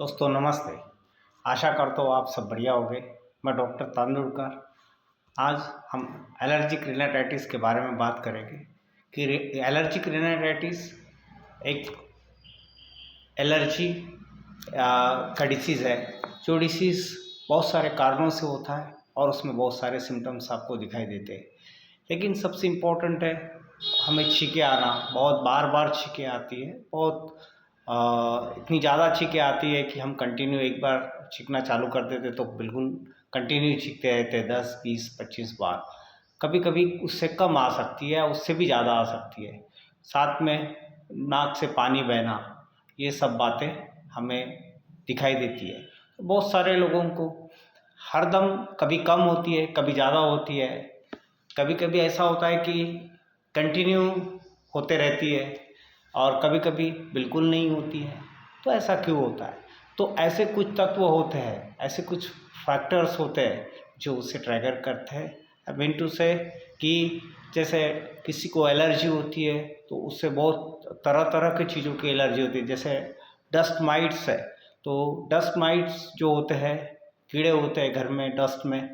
दोस्तों नमस्ते। आशा करता हूँ आप सब बढ़िया होंगे। मैं डॉक्टर तेंदुलकर। आज हम एलर्जिक रिनाइटिस के बारे में बात करेंगे कि एलर्जिक रिनाइटिस एक एलर्जी का डिसीज़ है। जो डिसीज़ बहुत सारे कारणों से होता है और उसमें बहुत सारे सिम्टम्स आपको दिखाई देते हैं। लेकिन सबसे इम्पोर्टेंट है हमें छींकें आना, बहुत बार बार छींकें आती है, बहुत इतनी ज़्यादा छींकें आती है कि हम कंटिन्यू एक बार छींकना चालू कर देते तो बिल्कुल कंटिन्यू छींकते रहते 10, 20, 25 बार। कभी कभी उससे कम आ सकती है, उससे भी ज़्यादा आ सकती है। साथ में नाक से पानी बहना, ये सब बातें हमें दिखाई देती है। तो बहुत सारे लोगों को हरदम कभी कम होती है, कभी ज़्यादा होती है। कभी कभी ऐसा होता है कि कंटिन्यू होते रहती है और कभी कभी बिल्कुल नहीं होती है। तो ऐसा क्यों होता है? तो ऐसे कुछ तत्व होते हैं, ऐसे कुछ फैक्टर्स होते हैं जो उसे ट्रिगर करते हैं। आई मीन टू से कि जैसे किसी को एलर्जी होती है तो उससे बहुत तरह तरह की चीज़ों की एलर्जी होती है। जैसे डस्ट माइट्स है, तो डस्ट माइट्स जो होते हैं, कीड़े होते हैं घर में डस्ट में,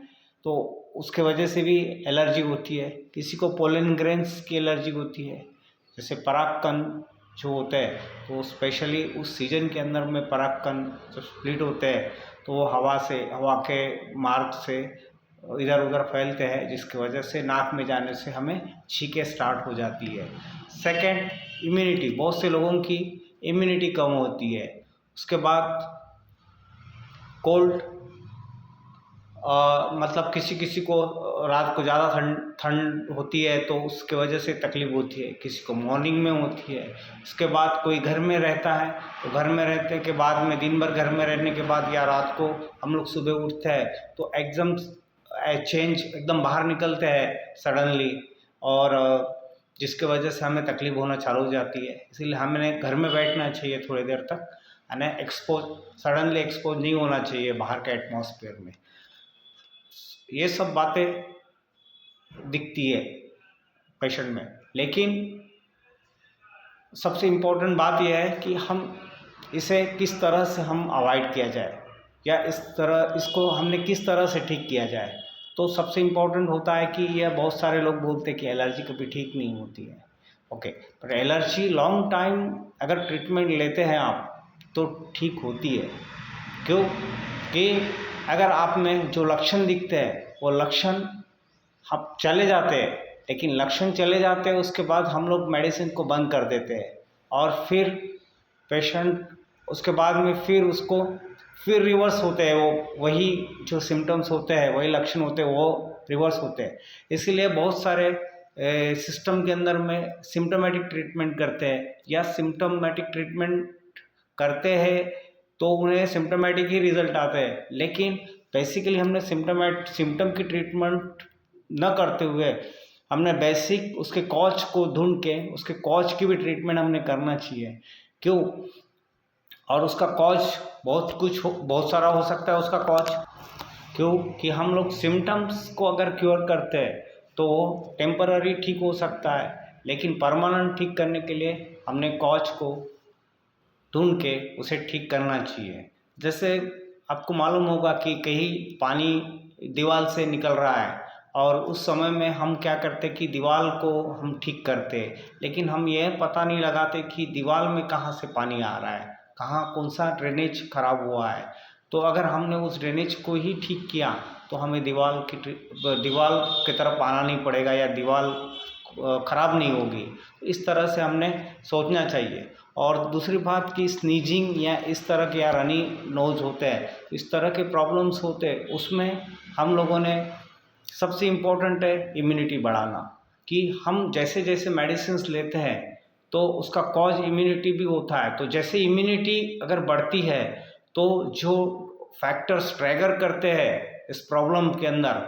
तो उसके वजह से भी एलर्जी होती है। किसी को पोलन ग्रेन्स की एलर्जी होती है। जैसे परागकण जो होते हैं, तो स्पेशली उस सीजन के अंदर में परागकण जब स्प्लिट होते हैं तो वो हवा के मार्ग से इधर उधर फैलते हैं, जिसकी वजह से नाक में जाने से हमें छींकें स्टार्ट हो जाती है। Second, immunity. बहुत से लोगों की इम्यूनिटी कम होती है। उसके बाद कोल्ड, मतलब किसी किसी को रात को ज़्यादा ठंड होती है तो उसके वजह से तकलीफ़ होती है, किसी को मॉर्निंग में होती है। इसके बाद कोई घर में रहता है तो घर में रहने के बाद में दिन भर घर में रहने के बाद या रात को हम लोग सुबह उठते हैं तो एकदम चेंज एकदम बाहर निकलते हैं सडनली, और जिसके वजह से हमें तकलीफ़ होना चालू हो जाती है। इसीलिए हमें घर में बैठना चाहिए थोड़ी देर तक, यानी सडनली एक्सपोज नहीं होना चाहिए बाहर के एटमॉस्फेयर में। ये सब बातें दिखती है पेशेंट में। लेकिन सबसे इम्पोर्टेंट बात यह है कि हम इसे किस तरह से हम अवॉइड किया जाए, या इसको हमने किस तरह से ठीक किया जाए। तो सबसे इम्पोर्टेंट होता है कि यह बहुत सारे लोग बोलते हैं कि एलर्जी कभी ठीक नहीं होती है। ओके, पर एलर्जी लॉन्ग टाइम अगर ट्रीटमेंट लेते हैं आप तो ठीक होती है। क्यों? कि अगर आप में जो लक्षण दिखते हैं वो लक्षण हम चले जाते हैं, लेकिन लक्षण चले जाते हैं उसके बाद हम लोग मेडिसिन को बंद कर देते हैं और फिर पेशेंट उसके बाद में फिर रिवर्स होते हैं। वो वही जो सिम्टम्स होते हैं, वही लक्षण होते हैं, वो रिवर्स होते हैं। इसीलिए बहुत सारे सिस्टम के अंदर में सिम्टोमेटिक ट्रीटमेंट करते हैं, या सिम्टोमेटिक ट्रीटमेंट करते हैं तो उन्हें सिम्टोमेटिक ही रिजल्ट आते हैं। लेकिन बेसिकली हमने सिम्टम की ट्रीटमेंट न करते हुए हमने बेसिक उसके कॉज को ढूंढ के उसके कॉज की भी ट्रीटमेंट हमने करना चाहिए। क्यों? और उसका कॉज बहुत सारा हो सकता है उसका कॉज। क्यों? कि हम लोग सिम्टम्स को अगर क्योर करते हैं तो वो टेम्पररी ठीक हो सकता है, लेकिन परमानेंट ठीक करने के लिए हमने कॉज को ढूंढ के उसे ठीक करना चाहिए। जैसे आपको मालूम होगा कि कहीं पानी दीवार से निकल रहा है और उस समय में हम क्या करते कि दीवार को हम ठीक करते, लेकिन हम यह पता नहीं लगाते कि दीवार में कहाँ से पानी आ रहा है, कहाँ कौन सा ड्रेनेज खराब हुआ है। तो अगर हमने उस ड्रेनेज को ही ठीक किया तो हमें दीवार की तरफ आना नहीं पड़ेगा, या दीवार ख़राब नहीं होगी। इस तरह से हमने सोचना चाहिए। और दूसरी बात कि स्नीजिंग या इस तरह के या रनी नोज होते हैं, इस तरह के प्रॉब्लम्स होते हैं, उसमें हम लोगों ने सबसे इम्पोर्टेंट है इम्यूनिटी बढ़ाना। कि हम जैसे जैसे मेडिसिन्स लेते हैं तो उसका कॉज इम्यूनिटी भी होता है। तो जैसे इम्यूनिटी अगर बढ़ती है तो जो फैक्टर्स ट्रिगर करते हैं इस प्रॉब्लम के अंदर,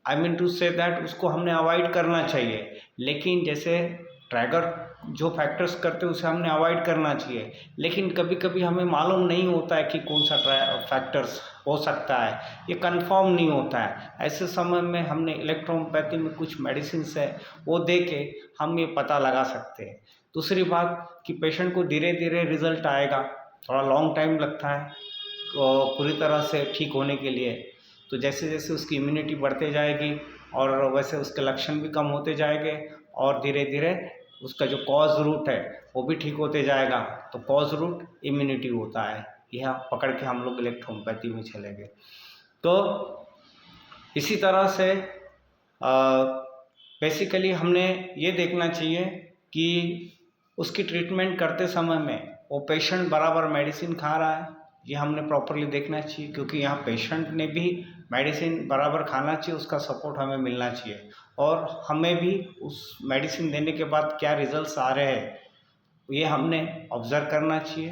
I mean to say that उसको हमने अवॉइड करना चाहिए। लेकिन जैसे ट्रिगर जो फैक्टर्स करते हैं उसे हमने अवॉइड करना चाहिए, लेकिन कभी कभी हमें मालूम नहीं होता है कि कौन सा फैक्टर्स हो सकता है, ये कंफर्म नहीं होता है। ऐसे समय में हमने इलेक्ट्रोपैथी में कुछ मेडिसिन है वो दे के हम ये पता लगा सकते हैं। दूसरी बात कि पेशेंट को धीरे धीरे रिजल्ट आएगा, थोड़ा लॉन्ग टाइम लगता है। पूरी तरह से ठीक होने के लिए। तो जैसे जैसे उसकी इम्यूनिटी बढ़ते जाएगी और वैसे उसके लक्षण भी कम होते जाएंगे और धीरे धीरे उसका जो कॉज रूट है वो भी ठीक होते जाएगा। तो कॉज रूट इम्यूनिटी होता है, यह पकड़ के हम लोग इलेक्ट्रोहोम्योपैथी में चलेंगे। तो इसी तरह से बेसिकली हमने ये देखना चाहिए कि उसकी ट्रीटमेंट करते समय में वो पेशेंट बराबर मेडिसिन खा रहा है, ये हमने प्रॉपरली देखना चाहिए, क्योंकि यहाँ पेशेंट ने भी मेडिसिन बराबर खाना चाहिए, उसका सपोर्ट हमें मिलना चाहिए और हमें भी उस मेडिसिन देने के बाद क्या रिजल्ट्स आ रहे हैं ये हमने ऑब्ज़र्व करना चाहिए।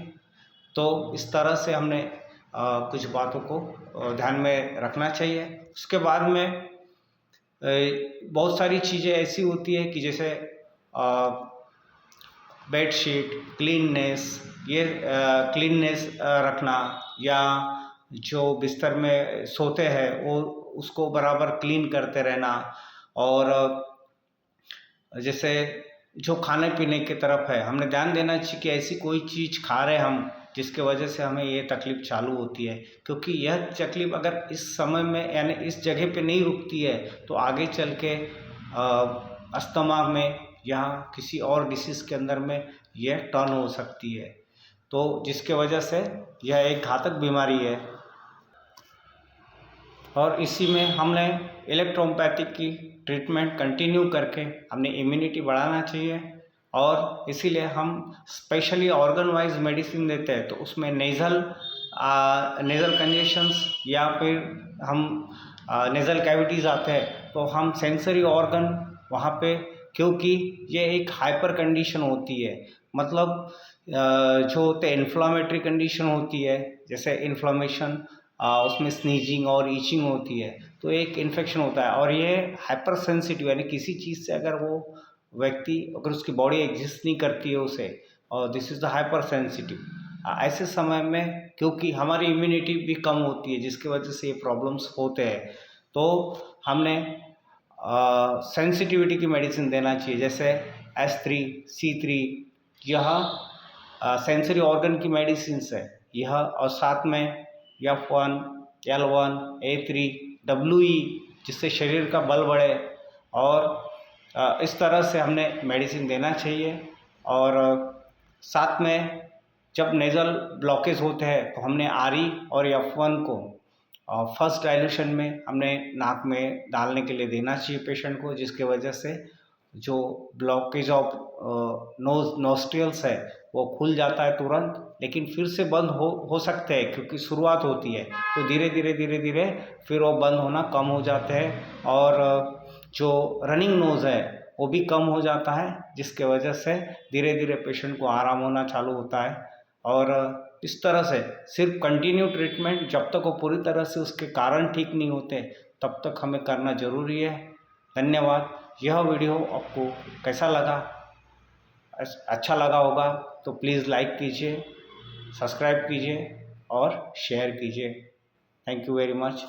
तो इस तरह से हमने कुछ बातों को ध्यान में रखना चाहिए। उसके बाद में बहुत सारी चीज़ें ऐसी होती है कि जैसे बेडशीट क्लीननेस, ये क्लीननेस रखना, या जो बिस्तर में सोते हैं वो उसको बराबर क्लीन करते रहना, और जैसे जो खाने पीने की तरफ है हमने ध्यान देना चाहिए कि ऐसी कोई चीज़ खा रहे हम जिसके वजह से हमें ये तकलीफ़ चालू होती है, क्योंकि यह तकलीफ़ अगर इस समय में यानी इस जगह पे नहीं रुकती है तो आगे चल के अस्थमा में या किसी और डिसीज़ के अंदर में यह टर्न हो सकती है, तो जिसके वजह से यह एक घातक बीमारी है। और इसी में हमने इलेक्ट्रोहोम्योपैथिक की ट्रीटमेंट कंटिन्यू करके हमने इम्यूनिटी बढ़ाना चाहिए, और इसीलिए हम स्पेशली ऑर्गन वाइज मेडिसिन देते हैं। तो उसमें नेज़ल कंजेशंस या फिर हम नेज़ल कैविटीज़ आते हैं तो हम सेंसरी ऑर्गन वहाँ पे, क्योंकि ये एक हाइपर कंडीशन होती है, मतलब जो होते हैं इन्फ्लामेटरी कंडीशन होती है, जैसे इन्फ्लामेशन उसमें स्नीजिंग और ईचिंग होती है, तो एक इन्फेक्शन होता है। और ये हाइपर सेंसिटिव यानी किसी चीज़ से अगर वो व्यक्ति अगर उसकी बॉडी एग्जिस्ट नहीं करती है उसे, और this is the hyper sensitive. ऐसे समय में क्योंकि हमारी इम्यूनिटी भी कम होती है जिसकी वजह से ये प्रॉब्लम्स होते हैं, तो हमने सेंसिटिविटी की मेडिसिन देना चाहिए, जैसे S3, C3, यह सेंसरी ऑर्गन की मेडिसिन है यह, और साथ में F1, L1, A3, WE, जिससे शरीर का बल बढ़े, और इस तरह से हमने मेडिसिन देना चाहिए। और साथ में जब नेज़ल ब्लॉकेज होते हैं तो हमने RE और F1 को फर्स्ट डाइल्यूशन में हमने नाक में डालने के लिए देना चाहिए पेशेंट को, जिसके वजह से जो ब्लॉकेज ऑफ नोस्ट्रियल्स है वो खुल जाता है तुरंत, लेकिन फिर से बंद हो सकते हैं क्योंकि शुरुआत होती है, तो धीरे धीरे फिर वो बंद होना कम हो जाते हैं, और जो रनिंग नोज़ है वो भी कम हो जाता है, जिसके वजह से धीरे धीरे पेशेंट को आराम होना चालू होता है। और इस तरह से सिर्फ कंटिन्यू ट्रीटमेंट जब तक वो पूरी तरह से उसके कारण ठीक नहीं होते तब तक हमें करना ज़रूरी है। धन्यवाद। यह वीडियो आपको कैसा लगा? अच्छा लगा होगा तो प्लीज़ लाइक कीजिए, सब्सक्राइब कीजिए और शेयर कीजिए। Thank you very much.